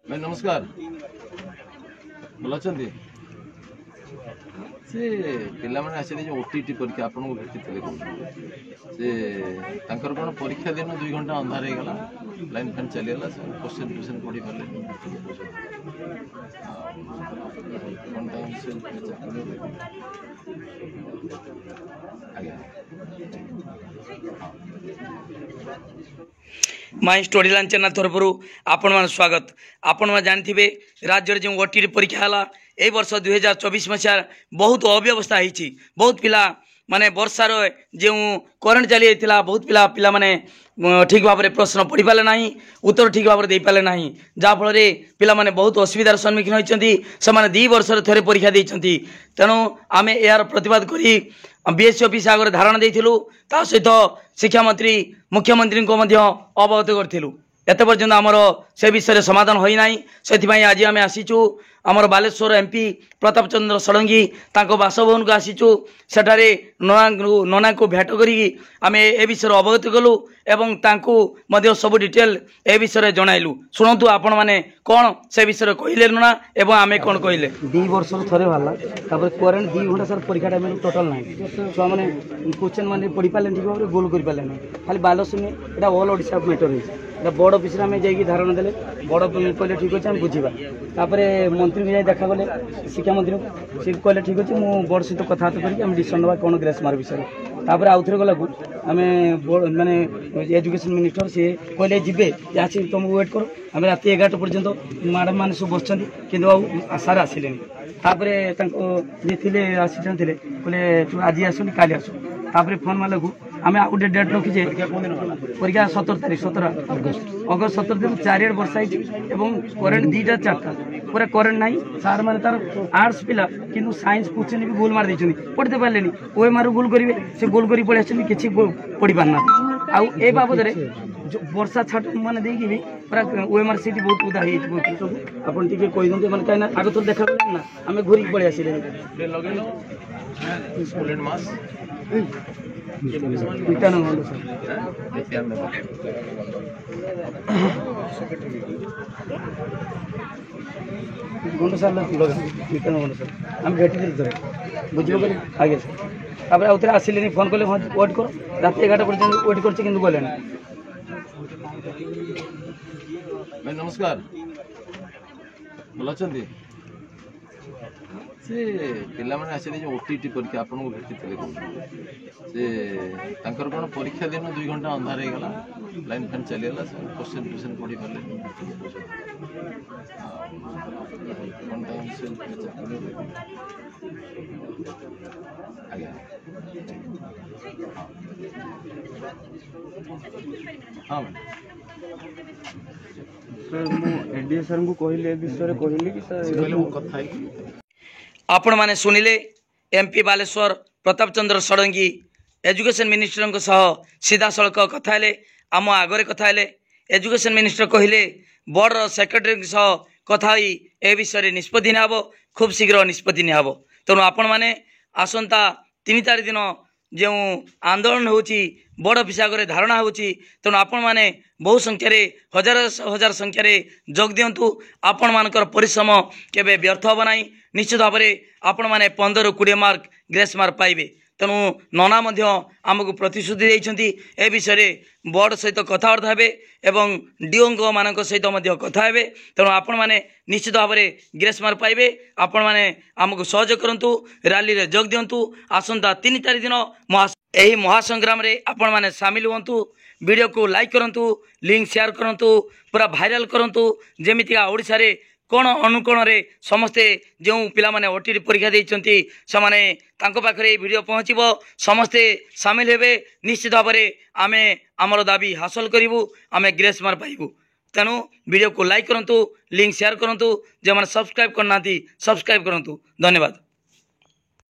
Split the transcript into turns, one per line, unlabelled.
भाई नमस्कार भल अच्छा से पिला मैंने आसी जो ओटीटी परीक्षा आपको भेटी से कौन परीक्षा दिन 2 घंटा अंधार हो गला लाइन फैन चलीगला क्वेश्चन क्वेश्चन पढ़ी पारे
माई स्टोरी लाइन चैनल तरफ आपण मान स्वागत। आपण मैंने जानते राज्य जो ओटीटी परीक्षा है ए वर्ष 2024 मसीह बहुत अव्यवस्था होती। बहुत पिला माने वर्षार जो करेन्ट चली जाता बहुत पिला माने ठीक भाव में प्रश्न पढ़ी पारे ना उत्तर ठीक भाव में दे पारे ना जहाँफल पिला माने बहुत असुविधार सम्मुखीन होती। से 2 वर्ष थे परीक्षा देती तेणु आम यार प्रतिवाद करी बीएससी ऑफिस आगे धारणा देलु ता सहित शिक्षा मंत्री मुख्यमंत्री को अवगत करूँ। एत पर्यंत आमर से विषय समाधान होना से आज आम आसीचु आमर बालेश्वर एमपी प्रताप चंद्र षडंगी बासभवन को आसीचु सेठारे नना को भेट करी आम ए विषय अवगत कलु एवं तांकु सब डिटेल ए विषय जनइलु। शुणु आपण मैंने कौन से विषय कहले नना एवं आम कौन कहले
2 वर्ष थे बाहर करेन्ट 2 घंटा सर परीक्षा टाइम टोटाल ना छुआ मैंने क्वेश्चन मैंने पढ़ी पारे ठीक भाव में गोल कर पारे ना खाली बालेश्वर यहाँ ऑल ओडिशा मैटर है बड़ ऑफिस आम जाकि धारणा देले बड़ कहले ठीक अच्छे आम बुझा मंत्री को जाए देखा गले शिक्षा मंत्री सी कहले ठीक अच्छे मुझे बड़ सहित कथबार्ता करके डिसीजन ना कौन ग्रेस मार्क विषय तापर आउ थे गला आम माने एजुकेशन मिनिस्टर सी कहले जी आसी तुम वेट कर आम रात 11टा पर्यंत मैडम मैंने सब बस कि सार आसिले तापर जी थे आसीचन थे कहले तू आज आसुनी काली आसु तापर फोन मारे को आम आ गए डेट रखीचे परीक्षा 17 तारीख 17 अगस्त 17 दिन 4 वर्षा एवं करेन्ट 2टा 4टा पूरा करेन्ट ना सार मैंने तार आर्ट्स पिला कि साइंस क्वेश्चन भी गोल मार पढ़ते पारे ओए मार गोल करेंगे से गोल कर पड़े आस कि पढ़ी पारना आउ ए बाबद वर्षा छाट मैंने देखी भी पूरा ओएमआर सीट बहुत उदा आप कहीदे मैंने कहीं आग तो देखा ना आम घूरी पड़े आसिले गुंड सार लगा गुंड सार आम भेटी थे बुझे आगे सर आउ थे आसिले फोन कले वेट कर रात 11टा पर्यटन वेट कर गले
भाई नमस्कार भल अच्छा से पिला मैंने आसी जो ओटीटी परीक्षा आपको भेटी से कौन परीक्षा दिन 2 घंटा अंधार हो गला लाइन फैन चलीगला क्वेश्चन क्वेश्चन पढ़ी पारे हाँ
सर मुझे एडीए सर को कहले विषय कहली कि सर
आपण माने सुनिले MP Baleshwar Pratap Chandra Sarangi education minister सह सीधा सड़क कथा हेले आम आगरे कथा हेले एजुकेशन मिनिस्टर कहले बोर्ड सेक्रेटरी सह कथा ए विषय निष्पत्ति निहब खूब शीघ्र निष्पत्ति निहब। तेणु आपण माने आसंता 3 तारीख दिन जो आंदोलन होची बड़ ऑफिस आगे धारणा होची तेणु आपण माने बहु संख्यार हजार हजार संख्यार जोग दिंतु आपण मानकर परिश्रम केबे व्यर्थ हम ना निश्चित भाव में आपण माने 15 20 मार्क ग्रेस मार्क पाइबे। तेणु नना आमको प्रतिश्रुति देइछंती ए विषय बोर्ड सहित कथबार्ता हे एवं डीओ मान सहित कथा हे। तेणु आपण माने निश्चित भाव में ग्रेस मार्क पाइबे। आपण माने आमको सहयोग करंतु रैली रे जोग दिंतु आसंता 3 तारीख दिन यही महासंग्राम रे आपण माने शामिल हुंतु। वीडियो को लाइक करंतु लिंक शेयर करंतु पूरा वायरल करंतु जेमितिका ओडिसा रे कौन अनुकोण रे समस्ते जो पिला माने ओटीटी परीक्षा देइचंती से माने तांको पाखरे वीडियो पहुँचब समस्ते सामिल हेबे निश्चित भाव में आमे आमर दाबी हासिल करिवु आमे ग्रेस मार्क पाइबु। तेणु वीडियो को लाइक करंतु लिंक शेयर करंतु जे माने सब्सक्राइब करना सब्सक्राइब करंतु। धन्यवाद।